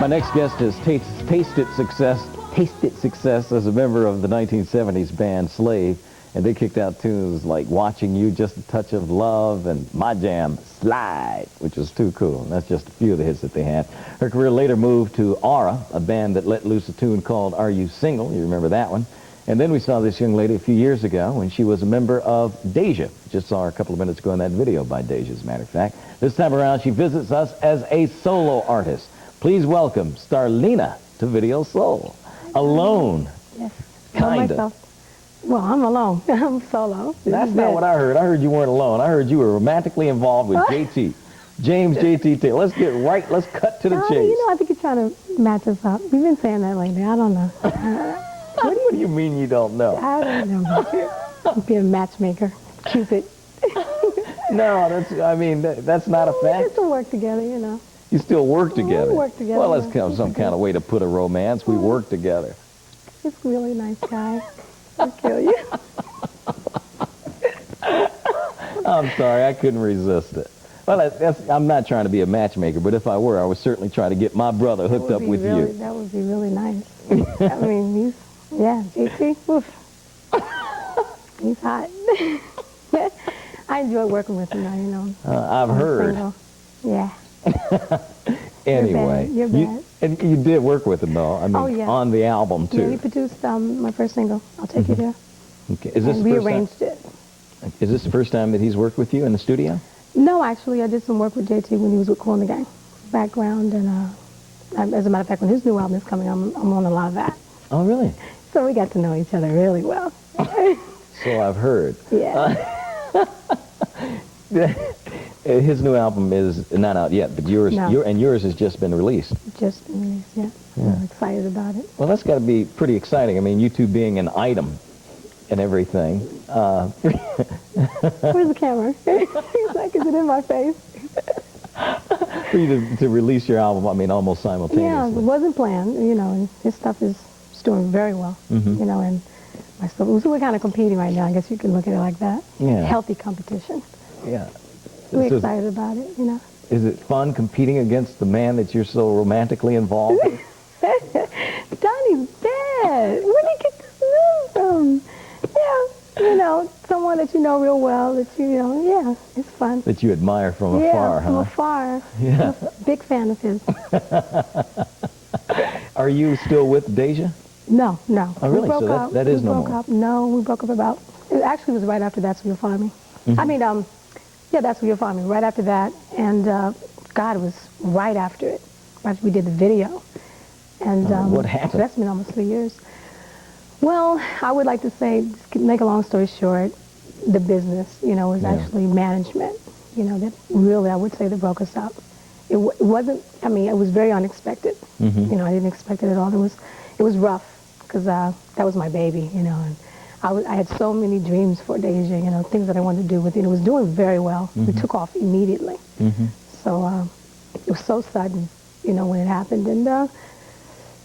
My next guest has tasted success as a member of the 1970s band Slave, and they kicked out tunes like Watching You, Just a Touch of Love, and my jam, Slide, which was too cool. And that's just a few of the hits that they had. Her career later moved to Aurra, a band that let loose a tune called Are You Single? You remember that one. And then we saw this young lady a few years ago when she was a member of Deja. Just saw her a couple of minutes ago in that video by Deja, as a matter of fact. This time around, she visits us as a solo artist. Please welcome Starleana to Video Soul. Alone. Yes. Kinda. Well, I'm alone. I'm solo. That's not what I heard. I heard you weren't alone. I heard you were romantically involved with JT. James JT Taylor. Let's get right. Let's cut to the chase. You know, I think you're trying to match us up. We've been saying that lately. I don't know. What do you mean you don't know? I don't know. Be a matchmaker. Cupid. No, that's not a fact. We still work together, you know. You still work together? We work together. Well, that's kind of some kind of way to put a romance. We work together. He's a really nice guy. I'll kill you. I'm sorry, I couldn't resist it. Well, I'm not trying to be a matchmaker, but if I were, I would certainly try to get my brother hooked up with you. That would be really nice. I mean, JT, oof. He's hot. I enjoy working with him now, you know. I've heard. Single. Yeah. Anyway. You're bad. And you did work with him, though. I mean, on the album, too. Yeah, he produced my first single, I'll Take You There. Okay. Is this and rearranged it. Is this the first time that he's worked with you in the studio? No, actually, I did some work with JT when he was with Kool and the Gang. Background, and as a matter of fact, when his new album is coming, I'm on a lot of that. Oh, really? So we got to know each other really well. So I've heard. Yeah. His new album is not out yet, but yours has just been released. Just been released, yeah. I'm excited about it. Well, that's got to be pretty exciting. I mean, you two being an item and everything. Where's the camera? He's like, is it in my face? For you to release your album, I mean, almost simultaneously. Yeah, it wasn't planned, you know, and his stuff is doing very well, you know, and my stuff, so we're kind of competing right now. I guess you can look at it like that. Yeah. Healthy competition. Yeah. We're excited about it, you know. Is it fun competing against the man that you're so romantically involved with? Donnie's dead. Where did he get this news from? Yeah, you know, someone that you know real well, that you know, yeah, it's fun. That you admire from afar, from afar. Yeah. I'm a big fan of his. Are you still with Deja? No. Oh, really? So that is no more. No, we broke up about, it actually was right after That's Where You'll Find Me. I mean, yeah, That's Where You'll Find Me, right after that. And God, it was right after it. Right after we did the video. And what happened? So that's been almost 3 years. Well, I would like to say, make a long story short, the business, you know, was actually management, you know, that really, I would say, that broke us up. It wasn't, I mean, it was very unexpected. You know, I didn't expect it at all. It was rough, because that was my baby, you know, and I had so many dreams for Deja, you know, things that I wanted to do with it. It was doing very well. We took off immediately. So it was so sudden, you know, when it happened. And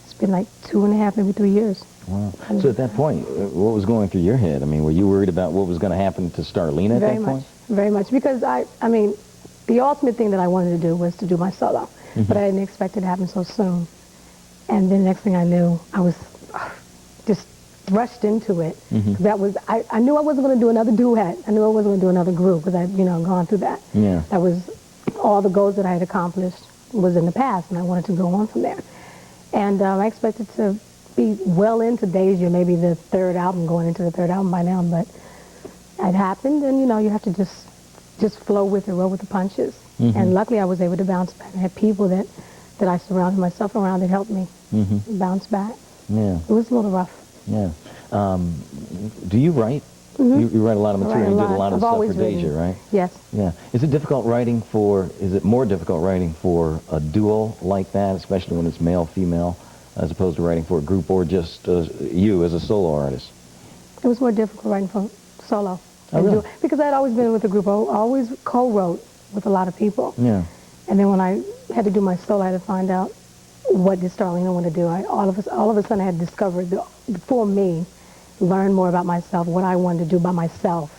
it's been like 2.5, maybe 3 years. Wow. So at that point, what was going through your head? I mean, were you worried about what was going to happen to Starleana at that point? Very much. Because, I mean, the ultimate thing that I wanted to do was to do my solo. But I didn't expect it to happen so soon. And then the next thing I knew, I was just rushed into it. That was, I knew I wasn't going to do another duet. I knew I wasn't going to do another group, because I'd, you know, gone through that. Yeah. That was all the goals that I had accomplished was in the past, and I wanted to go on from there. And I expected to be well into Deja, maybe the third album, going into the third album by now, but it happened, and, you know, you have to just flow with it, roll with the punches. And luckily I was able to bounce back. I had people that I surrounded myself around that helped me bounce back. Yeah. It was a little rough. Yeah. Do you write? You write a lot of material. You did a lot of stuff for Deja, right? Yes. Yeah. Is it more difficult writing for a duo like that, especially when it's male-female, as opposed to writing for a group, or just you as a solo artist? It was more difficult writing for solo. Oh, really? Because I'd always been with a group. I always co-wrote with a lot of people. Yeah. And then when I had to do my solo, I had to find out what did Starleana want to do. All of a sudden I had discovered, for me, learn more about myself, what I wanted to do by myself.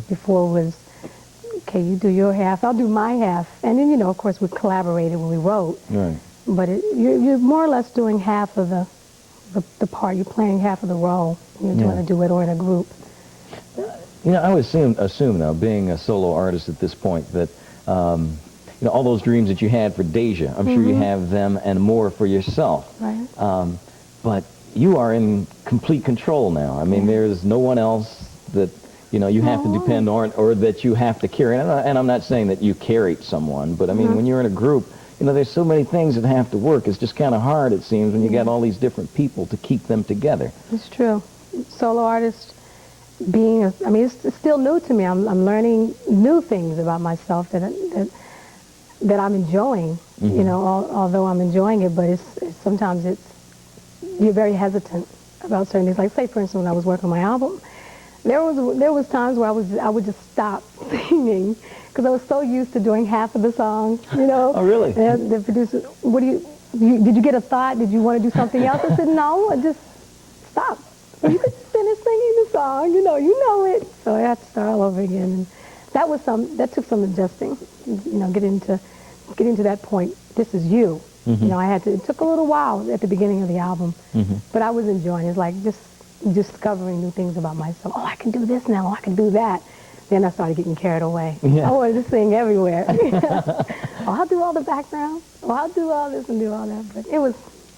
Before it was, okay, you do your half, I'll do my half. And then, you know, of course, we collaborated when we wrote. Right. but you're more or less doing half of the part. You're playing half of the role when you're doing a duet or in a group. You know, I would assume though, being a solo artist at this point, that you know, all those dreams that you had for Deja, I'm sure you have them and more for yourself. Right. But you are in complete control now. I mean, there's no one else that, you know, you have to depend on or that you have to carry. And I'm not saying that you carried someone, but I mean, when you're in a group, you know, there's so many things that have to work. It's just kind of hard, it seems, when you got all these different people to keep them together. It's true. Solo artist being, I mean, it's still new to me. I'm learning new things about myself that I'm enjoying, you know, although I'm enjoying it, but sometimes you're very hesitant about certain things. Like, say, for instance, when I was working on my album, there was times where I would just stop singing because I was so used to doing half of the song, you know. Oh, really? And the producer, did you get a thought? Did you want to do something else? I said, no, I just stop. You could finish singing the song, you know it. So I had to start all over again. And that took some adjusting, you know, getting to that point. This is you. You know, it took a little while at the beginning of the album, but I was enjoying it. It's like just discovering new things about myself. Oh, I can do this now. Oh, I can do that. Then I started getting carried away. Yeah. I wanted to sing everywhere. Oh, I'll do all the background. Oh, I'll do all this and do all that. But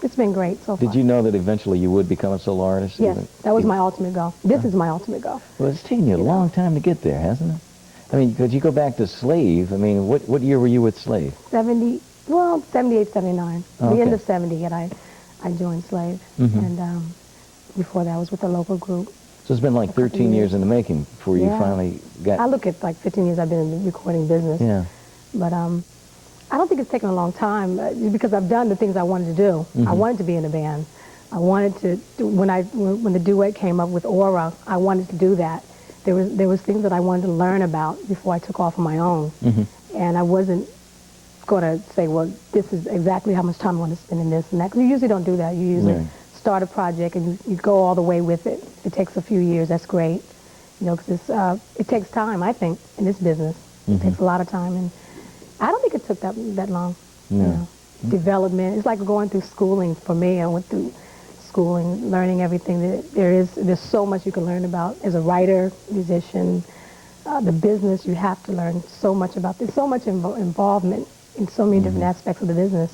it's been great so far. Did you know that eventually you would become a solo artist? Yes, that was my ultimate goal. This is my ultimate goal. Well, it's taken you a long time to get there, hasn't it? I mean, because you go back to Slave. I mean, what year were you with Slave? 78, 79. Oh, the end okay. of 70, and I joined Slave. And before that, I was with a local group. So it's been like 13 years in the making before you finally got... I look at like 15 years I've been in the recording business. Yeah. But I don't think it's taken a long time because I've done the things I wanted to do. I wanted to be in a band. I wanted to, when the duet came up with Aurra, I wanted to do that. There was things that I wanted to learn about before I took off on my own. And I wasn't going to say, well, this is exactly how much time I want to spend in this and that. Because you usually don't do that. You usually start a project and you go all the way with it. If it takes a few years, that's great. You know, because it takes time, I think, in this business. It takes a lot of time. And I don't think it took that long. You know, development. It's like going through schooling for me. I went through schooling, learning everything that there's so much you can learn about as a writer, musician, the business. You have to learn so much about. There's so much involvement in so many different aspects of the business,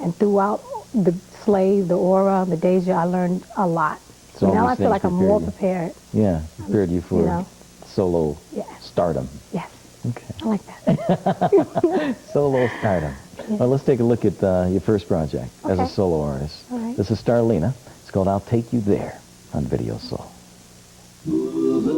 and throughout the Slave, the Aurra, the Deja, I learned a lot. So now I feel like I'm more prepared. Yeah, prepared you for solo stardom. Yes. Okay. I like that. Solo stardom. Well, let's take a look at your first project as a solo artist. All right. This is Starleana. It's called I'll Take You There on Video Soul.